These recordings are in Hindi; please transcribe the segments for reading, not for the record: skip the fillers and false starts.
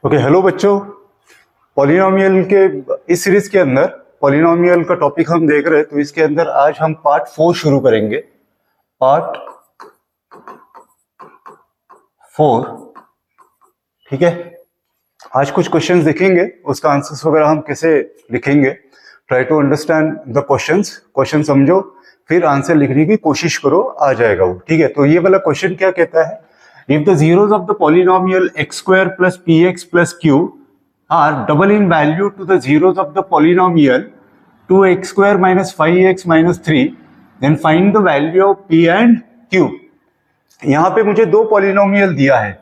ओके हेलो बच्चों, पॉलिनोमियल के इस सीरीज के अंदर पॉलिनोमियल का टॉपिक हम देख रहे हैं। तो इसके अंदर आज हम पार्ट 4 शुरू करेंगे। पार्ट 4, ठीक है। आज कुछ क्वेश्चंस देखेंगे, उसका आंसर्स वगैरह हम कैसे लिखेंगे। Try to understand the question समझो, फिर आंसर लिखने की कोशिश करो, आ जाएगा वो, ठीक है। तो ये वाला क्वेश्चन क्या कहता है, if the zeros of the polynomial x square plus px plus q are double in value to the zeros of the polynomial 2x square minus 5x minus 3, then find the value of p and q। यहाँ पे मुझे दो पॉलिनोमियल दिया है,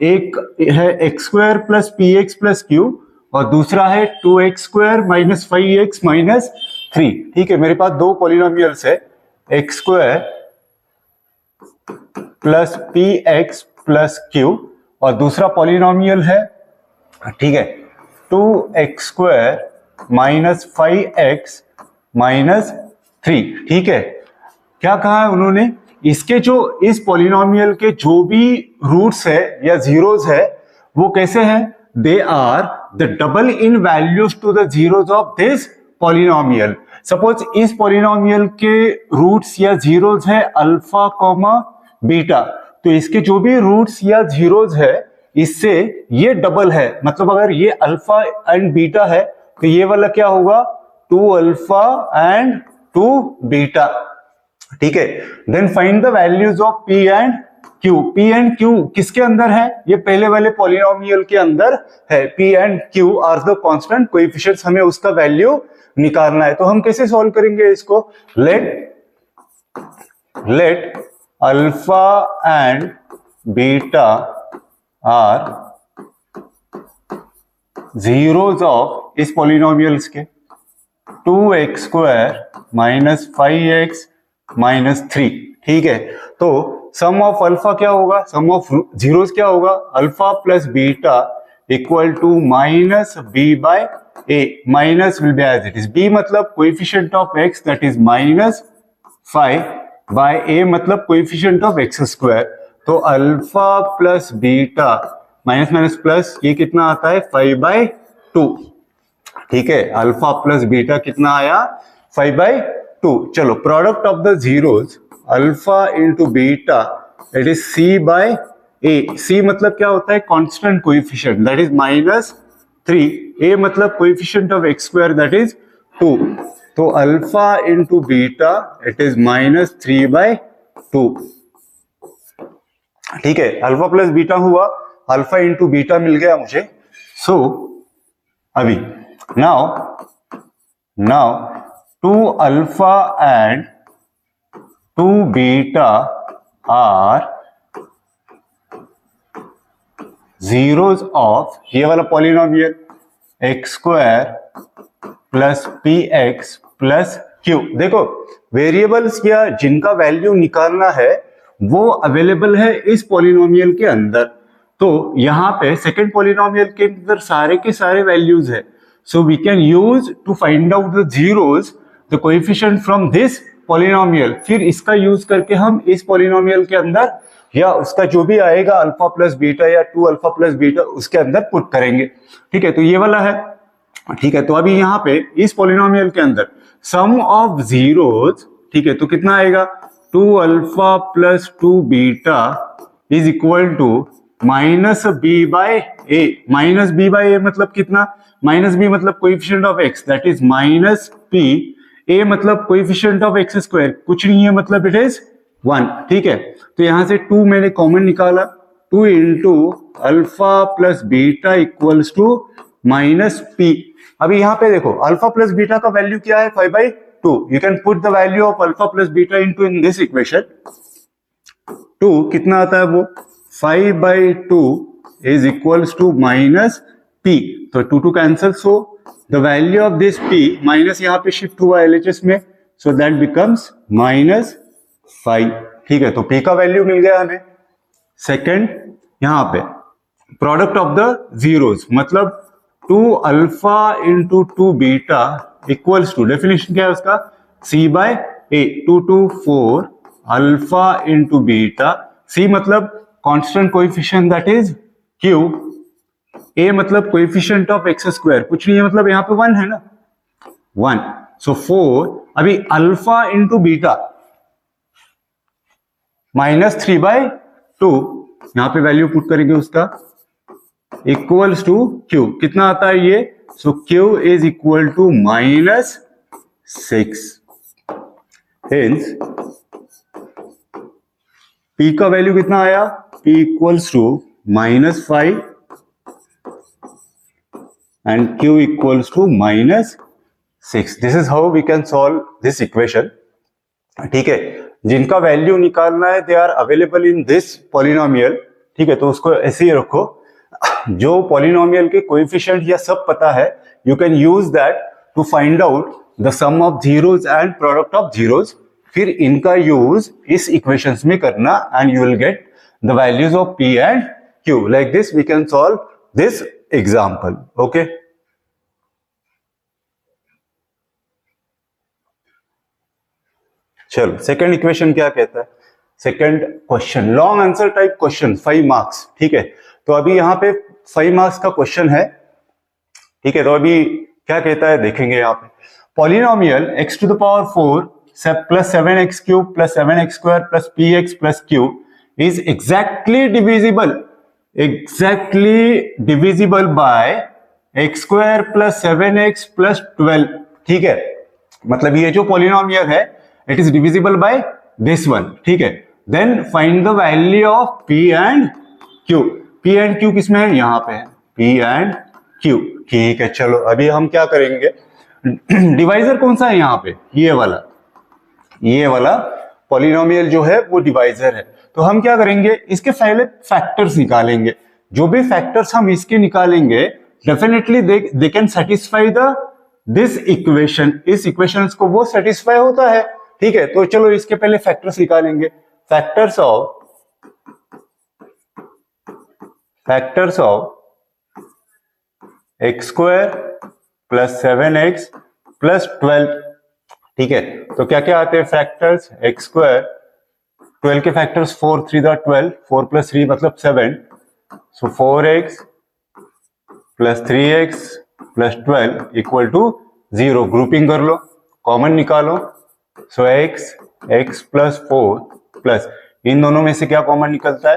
एक है x square plus px plus q और दूसरा है 2x square minus 5x minus 3। ठीक है, मेरे पास दो पॉलिनोमियल्स है, x square plus px plus q और दूसरा पॉलिनोमियल है, ठीक है, 2x square minus 5x minus 3। ठीक है, क्या कहा है उन्होंने, इसके जो इस पॉलिनोमियल के जो भी रूट्स है या जीरोस है वो कैसे हैं, they are the double in values to the zeros of this polynomial. Suppose इस पॉलिनोमियल के रूट्स या जीरोस है अल्फा कॉमा बीटा, तो इसके जो भी रूट्स या जीरोस है इससे ये डबल है। मतलब अगर ये अल्फा एंड बीटा है तो ये वाला क्या होगा, 2 अल्फा एंड 2 बीटा। ठीक है, then find the values of p and q। p and q किसके अंदर है, ये पहले वाले पॉलिनोमियल के अंदर है। p and q are the constant coefficients, हमें उसका वैल्यू निकालना है। तो हम कैसे सॉल्व करेंगे इसको, let alpha and beta are zeros of इस पॉलिनोमियल्स के 2x square minus 5x minus 3। ठीक है, तो सम ऑफ अल्फा क्या होगा, सम ऑफ जीरोस क्या होगा, alpha plus beta equal to minus B by A. Minus will be as it is, B मतलब coefficient of x that is minus 5 by A मतलब कोएफिशिएंट ऑफ x स्क्वायर। तो alpha plus beta minus minus plus ये कितना आता है 5/2। ठीक है, अल्फा प्लस बीटा कितना आया 5/2। चलो, product of the zeros alpha into beta it is C by A. C मतलब क्या होता है, constant coefficient that is minus 3। A मतलब coefficient of x square that is 2। तो alpha into beta it is minus 3/2। ठीक है, अल्फा प्लस बीटा हुआ, अल्फा इंटू बीटा मिल गया मुझे। सो अभी now 2 alpha and 2 beta are zeros of ये वाला polynomial x square plus P x plus Q. देखो, वेरिएबल्स या जिनका वैल्यू निकालना है वो अवेलेबल है इस पॉलिनोमियल के अंदर। तो यहाँ पे सेकंड पॉलिनोमियल के अंदर सारे के सारे वैल्यूज है। So we can use to find out the zeros the coefficient from this polynomial. फिर इसका यूज करके हम इस पॉलिनोमियल के अंदर या उसका जो भी आएगा अल्फा प्लस बीटा या 2 अल्फा प्लस बीटा उसके अंदर पुट करेंगे। ठीक है, तो ये वाला है। ठीक है, तो अभी यहाँ पे इस पॉलिनोमियल के अंदर सम ऑफ जीरोस, ठीक है, तो कितना आएगा 2 alpha plus 2 beta is equal to minus B by A. Minus B by A मतलब कितना, माइनस बी मतलब coefficient of x that is minus P. A मतलब कोएफिशिएंट ऑफ x स्क्वायर कुछ नहीं है, मतलब इट इज 1। ठीक है, तो यहां से 2 मैंने कॉमन निकाला, 2 into alpha plus beta equals to minus P. अभी यहाँ पे देखो अल्फा प्लस बीटा का वैल्यू क्या है 5/2। You can put the value of alpha plus beta into in this equation. 2 कितना आता है वो 5/2 is equals to minus P. तो 2 cancel, so the value of this P minus यहाँ पे शिफ्ट हुआ एलएचएस में, सो दैट बिकम्स माइनस 5। ठीक है, तो पी का वैल्यू मिल गया हमें। सेकंड, यहाँ पे प्रोडक्ट ऑफ द जीरोस मतलब 2 alpha into 2 beta equals to, definition क्या है उसका, C by A. 2 to 4 alpha into beta, C मतलब constant coefficient that is Q A मतलब कोएफिशिएंट ऑफ एक्स स्क्वायर, कुछ नहीं है, मतलब यहाँ पे 1 है ना, 1. सो 4. अभी अल्फा इंटू बीटा -3/2, यहां पे वैल्यू पुट करेंगे उसका, इक्वल्स टू क्यू. कितना आता है ये? So Q is equal to -6. Hence P का वैल्यू कितना आया? P equals to -5 and q equals to -6. This is how we can solve this equation. ठीक है, जिनका वैल्यू निकालना है they are available in this polynomial. ठीक है, तो उसको ऐसे ही रखो. जो पॉलिनोमियल के कोएफिशिएंट या सब पता है, you can use that to find out the sum of zeros and product of zeros. फिर इनका यूज इस इक्वेशंस में करना and you will get the values of p and q. Like this we can solve this example. Okay, चलो सेकंड इक्वेशन क्या कहता है? Second question long answer type question, 5 marks. ठीक है, तो अभी यहाँ पे 5 मार्क्स का क्वेश्चन है. ठीक है, तो अभी क्या कहता है देखेंगे. यहाँ पे polynomial x to the power 4 plus 7x cube plus 7x square plus px plus q is exactly divisible by x square plus 7x plus 12. ठीक है, मतलब ये जो पॉलिनोमियल है it is divisible by this one. ठीक है, then find the value of p and q. p and q किसमें है? यहाँ पे है p एंड q. ठीक है, चलो अभी हम क्या करेंगे, डिवाइजर कौन सा है यहाँ पे? ये वाला पॉलिनोमियल जो है वो डिवाइजर है. तो हम क्या करेंगे, इसके पहले फैक्टर्स निकालेंगे. जो भी फैक्टर्स हम इसके निकालेंगे definitely they can satisfy this equation. इस इक्वेशन को वो सेटिस्फाई होता है. ठीक है, तो चलो इसके पहले फैक्टर्स निकालेंगे. Factors of x square plus 7x plus 12. ठीक है, तो क्या क्या आते हैं फैक्टर्स? एक्स स्क्वायर, 12 के फैक्टर्स 4 3 12, 4 प्लस 3 मतलब 7. So 4x plus 3x plus 12 equal to 0. Grouping कर लो, कॉमन निकालो. सो x प्लस 4 प्लस इन दोनों में से क्या कॉमन निकलता है?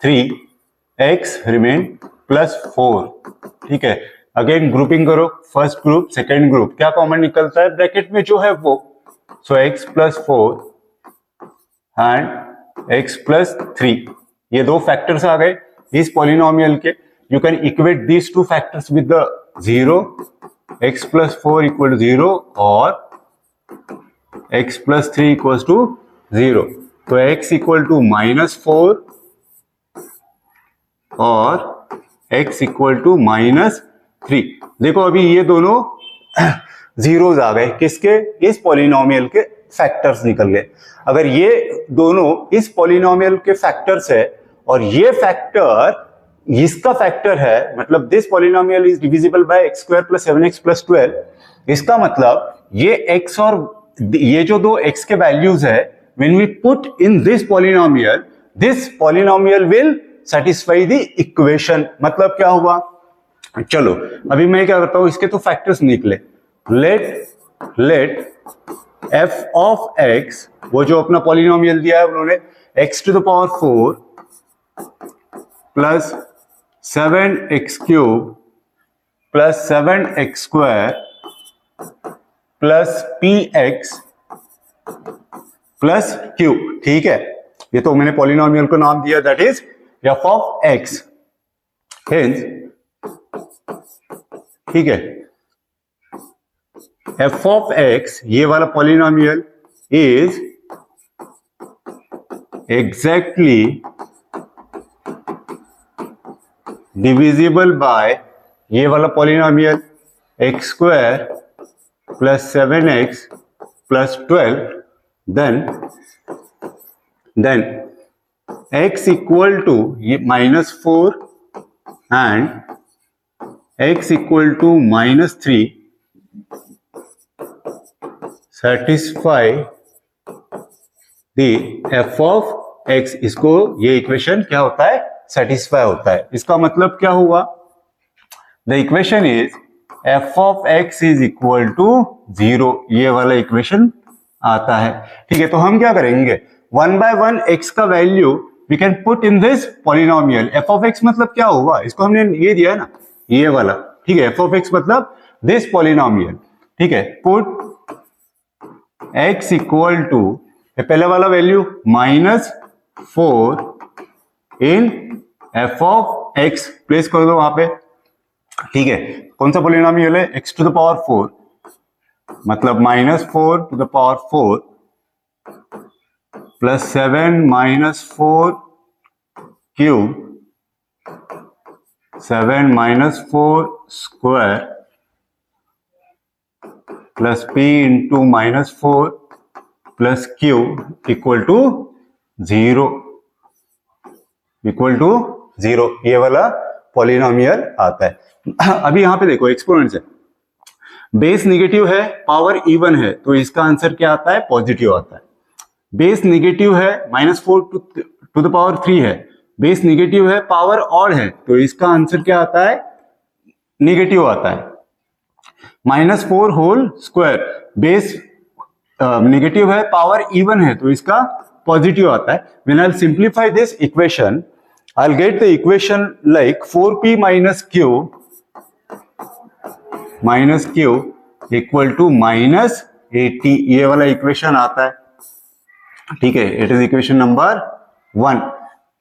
3x remain plus 4. ठीक है, अगेन ग्रुपिंग करो, फर्स्ट ग्रुप सेकेंड ग्रुप, क्या कॉमन निकलता है? ब्रैकेट में जो है वो. So x plus 4 and x plus 3, ये दो फैक्टर्स आ गए इस पॉलिनोमियल के. You can equate these two factors with the 0. x plus 4 equal to 0 और x प्लस 3 इक्वल टू 0. तो x इक्वल टू -4 और x इक्वल टू -3. देखो अभी ये दोनों जीरोज आ गए किसके? इस पॉलिनोमियल के फैक्टर्स निकल गए. अगर ये दोनों इस पॉलिनोमियल के फैक्टर्स है और ये फैक्टर इसका फैक्टर है, मतलब this polynomial is divisible bye x square plus 7x plus 12. इसका मतलब ये x और ये जो दो x के वैल्यूज है, when we put in this polynomial will satisfy the equation. मतलब क्या हुआ? चलो अभी मैं क्या करता हूं, इसके तो फैक्टर्स निकले. लेट f ऑफ x, वो जो अपना पॉलिनोमियल दिया है उन्होंने, x to the power 4 plus 7x cube plus 7x square plus px plus q. ठीक है, ये तो मैंने पॉलिनोमियल को नाम दिया, that is f of x. Hence ठीक है, f ऑफ x, ये वाला polynomial is exactly divisible by ये वाला polynomial x square plus 7x plus 12. Then x equal to ये -4 and x equal to -3 satisfy the f of x. इसको ये इक्वेशन क्या होता है? सेटिस्फाई होता है. इसका मतलब क्या हुआ? The equation is f of x is equal to 0, ये वाला इक्वेशन आता है। ठीक है, तो हम क्या करेंगे, 1 by 1 x का value we can put in this polynomial. F of x मतलब क्या हुआ, इसको हमने ये दिया है ना, ये वाला। ठीक है, एफ ऑफ एक्स मतलब दिस पॉलिनोमियल। ठीक है, पुट x इक्वल टू पहले वाला value -4 in F of x, place कर दो वहां पे। ठीक है, कौन सा पॉलिनोमियल है, x टू द पावर 4, मतलब -4 to the power 4 plus 7 -4 cube 7 -4 square plus p into -4 plus q equal to 0, equal to 0, ये वाला पॉलिनोमियल आता है। अभी यहां पे देखो एक्सपोनेंट्स है, बेस निगेटिव है, पावर इवन है, तो इसका आंसर क्या आता है, पॉजिटिव आता है। बेस निगेटिव है, -4 टू द पावर 3 है, बेस निगेटिव है, पावर ऑड है, तो इसका आंसर क्या आता है, निगेटिव आता है। -4 होल स्क्वायर, बेस निगेटिव है, पावर इवन है, तो इसका पॉजिटिव आता है। When I will simplify this equation, I will get the equation like 4p minus q equal to -80, ये वाला इक्वेशन आता है। ठीक है, इट इज इक्वेशन नंबर 1।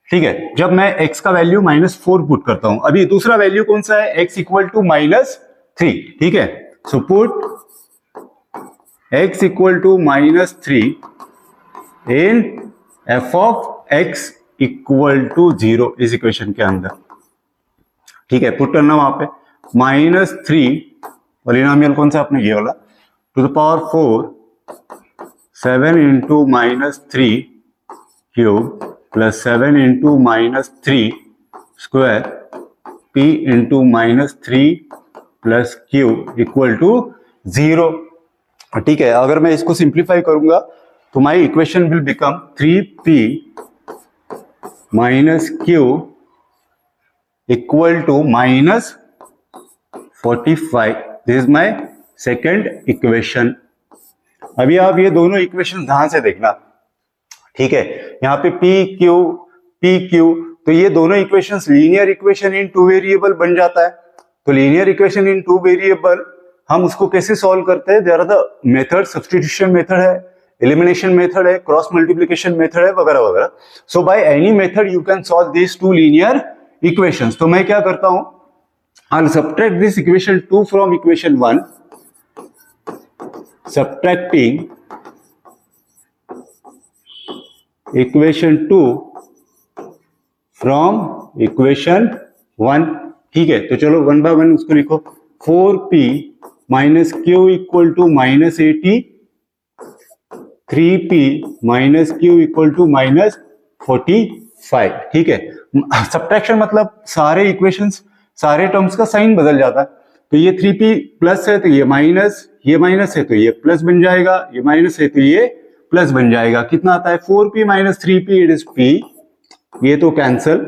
ठीक है, जब मैं x का वैल्यू -4 पुट करता हूं, अभी दूसरा वैल्यू कौन सा है, x इक्वल टू -3। ठीक है, so put x equal to -3 in f of x equal to 0 इस इक्वेशन के अंदर। ठीक है, पुट करना वहां पे -3, पॉलिनोमियल कौन सा आपने, ये वाला, to the power 4 7 into -3 cube plus 7 into -3 square p into -3 plus q equal to 0। ठीक है, अगर मैं इसको सिंप्लीफाई करूंगा तो my equation will become 3p minus q equal to -45। This is my second equation. अभी आप ये दोनों इक्वेशन ध्यान से देखना। ठीक है, यहाँ पे p q, तो ये दोनों equations linear equation in 2 variable बन जाता है। तो लीनियर इक्वेशन इन 2 वेरिएबल हम उसको कैसे सॉल्व करते हैं, there are the method, substitution method है, एलिमिनेशन मेथड है, क्रॉस मल्टीप्लिकेशन मेथड है, वगैरह वगैरह। So by any method you can solve this 2 linear equations. तो मैं क्या करता हूं, I will subtract this equation 2 from equation 1, subtracting equation 2 from equation 1। ठीक है, तो चलो 1 by 1 उसको लिखो, 4p minus q equal to -80, 3p minus q equal to -45। ठीक है, सब्ट्रैक्शन मतलब सारे इक्वेशंस, सारे टर्म्स का साइन बदल जाता है। तो ये 3p प्लस है तो ये माइनस, ये माइनस है तो ये प्लस बन जाएगा, ये माइनस है तो ये प्लस बन जाएगा। कितना आता है, 4p minus 3p, it is p, ये तो कैंसल,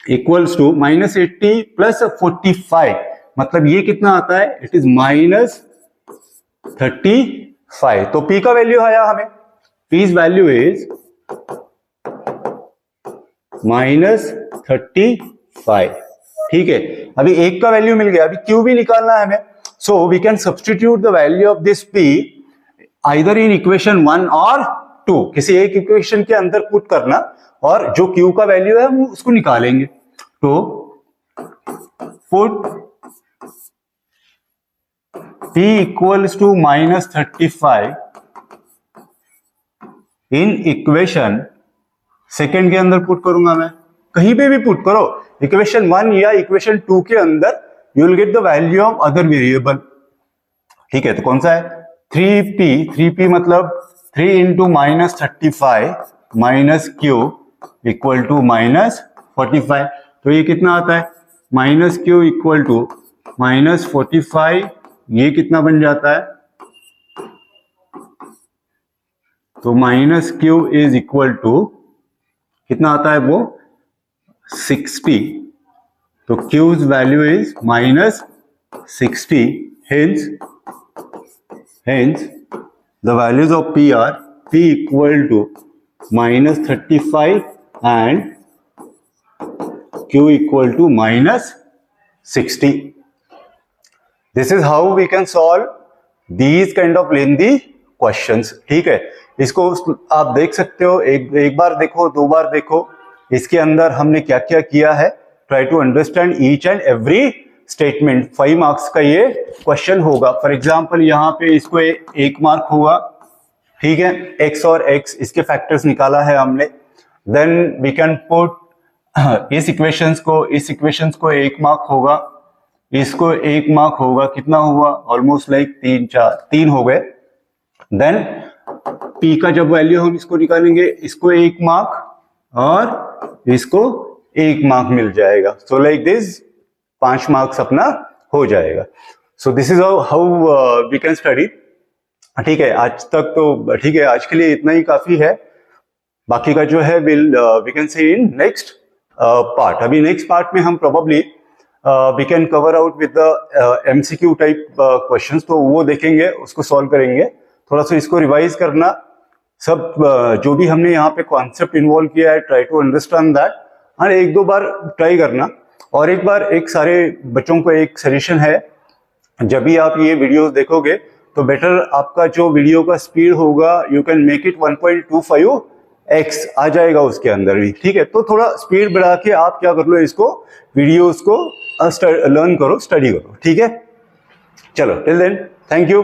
इक्वल्स टू -80 प्लस 45, मतलब ये कितना आता है, इट इज -35। तो p का वैल्यू आया हमें, p's वैल्यू इज -35। ठीक है, अभी एक का वैल्यू मिल गया, अभी q भी निकालना है हमें। So we can substitute the value of this p either in equation 1 और 2, किसी एक इक्वेशन के अंदर पुट करना, और जो q का वैल्यू है हम उसको निकालेंगे। तो put p equals to -35 in equation second के अंदर पुट करूंगा मैं, कहीं पे भी पुट करो, इक्वेशन 1 या इक्वेशन 2 के अंदर, you will get the value of other variable. ठीक है, तो कौन सा है, 3p मतलब 3 into -35 minus q equal to -45। तो ये कितना आता है, माइनस q इक्वल टू -45, ये कितना बन जाता है, तो minus q is equal to कितना आता है वो 60 तो Q's वैल्यू इज -60, hence the values of P are P equal to -35 and Q equal to -60. This is how we can solve these kind of lengthy questions. ठीक है, इसको आप देख सकते हो, एक बार देखो, दो बार देखो, इसके अंदर हमने क्या क्या किया है. Try to understand each and every statement. 5 marks का ये क्वेश्चन होगा. फॉर एग्जाम्पल यहाँ पे इसको 1 मार्क होगा. ठीक है, x और x इसके फैक्टर्स निकाला है हमने. देन वी कैन पुट इस इक्वेशंस को 1 मार्क होगा, इसको 1 मार्क होगा. कितना हुआ? ऑलमोस्ट लाइक 3 हो गए. देन p का जब वैल्यू हम इसको निकालेंगे, इसको 1 मार्क और इसको 1 मार्क मिल जाएगा. सो लाइक दिस 5 मार्क्स अपना हो जाएगा. So this is how we can study. ठीक है, आज तक तो ठीक है, आज के लिए इतना ही काफी है. बाकी का जो है we can see in next part. अभी नेक्स्ट पार्ट में हम probably we can cover out with the MCQ type questions. तो वो देखेंगे, उसको सॉल्व करेंगे. थोड़ा सा इसको रिवाइज करना. सब जो भी हमने यहाँ पे कॉन्सेप्ट इन्वॉल्व किया है, ट्राई टू अंडरस्टैंड दैट. और 1-2 बार ट्राई करना. और एक बार एक सारे बच्चों को एक सजेशन है, जब भी आप ये वीडियोस देखोगे तो बेटर आपका जो वीडियो का स्पीड होगा, you can make it 1.25x आ जाएगा उसके अंदर भी. ठीक है, तो थोड़ा स्पीड बढ़ा के आप क्या कर लो, इसको वीडियोस को लर्न करो, स्टडी करो. ठीक है, चलो टिल देन, थैंक यू.